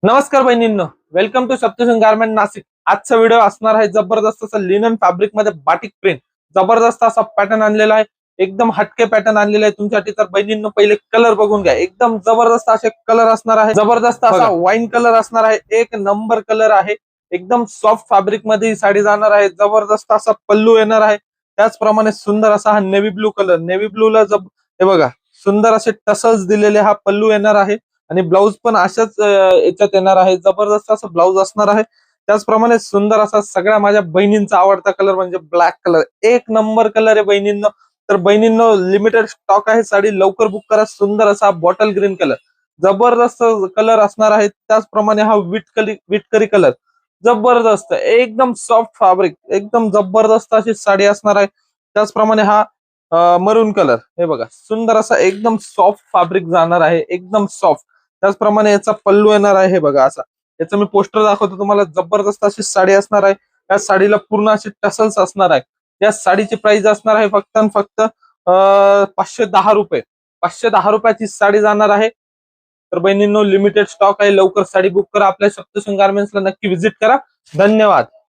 नमस्कार बहिणींनो, welcome to Saptashrung garment Nashik. आजचा व्हिडिओ असणार आहे जबरदस्त असा लिनन फॅब्रिक मध्ये बाटिक प्रिंट. जबरदस्त असा पॅटर्न आणलेला आहे, एकदम हटके पॅटर्न आणलेला आहे तुमच्यासाठी. तर बहिणींनो पहिले कलर बघून घ्या, एकदम जबरदस्त असे कलर असणार आहे. जबरदस्त असा वाईन कलर असणार आहे, एक नंबर कलर आहे. एकदम सॉफ्ट फॅब्रिक मध्ये ही साडी जाणार आहे. जबरदस्त असा पल्लू येणार आहे. त्याचप्रमाणे सुंदर असा हा नेव्ही ब्लू कलर, नेव्ही ब्लूला हे बघा सुंदर असे टसल्स दिलेले हा पल्लू येणार आहे. आणि ब्लाऊज पण अशाच याच्यात येणार आहे. जबरदस्त असं ब्लाऊज असणार आहे. त्याचप्रमाणे सुंदर असा सगळ्या माझ्या बहिणींचा आवडता कलर म्हणजे ब्लॅक कलर, एक नंबर कलर आहे बहिणींनो. तर बहिणींनो लिमिटेड स्टॉक आहे, साडी लवकर बुक करा. सुंदर असा बॉटल ग्रीन कलर, जबरदस्त कलर असणार आहे. त्याचप्रमाणे हा विटकरी कलर, जबरदस्त एकदम सॉफ्ट फॅब्रिक, एकदम जबरदस्त अशी साडी असणार आहे. त्याचप्रमाणे हा मरून कलर, हे बघा सुंदर असा एकदम सॉफ्ट फॅब्रिक जाणार आहे, एकदम सॉफ्ट. त्याचप्रमाणे याचा पल्लू येणार आहे, हे बघा असा. याचं मी पोस्टर दाखवतो तुम्हाला. जबरदस्त अशी साडी असणार आहे. या साडीला पूर्ण असे टसल्स असणार आहे. या साडीची प्राइस असणार आहे फक्त आणि फक्त 510 रुपये. 510 रुपयाची साडी जाणार आहे. तर बहिणींनो लिमिटेड स्टॉक आहे, लवकर साडी बुक करा. आपल्या सप्तशृंग गारमेंट्सला नक्की व्हिजिट करा. धन्यवाद.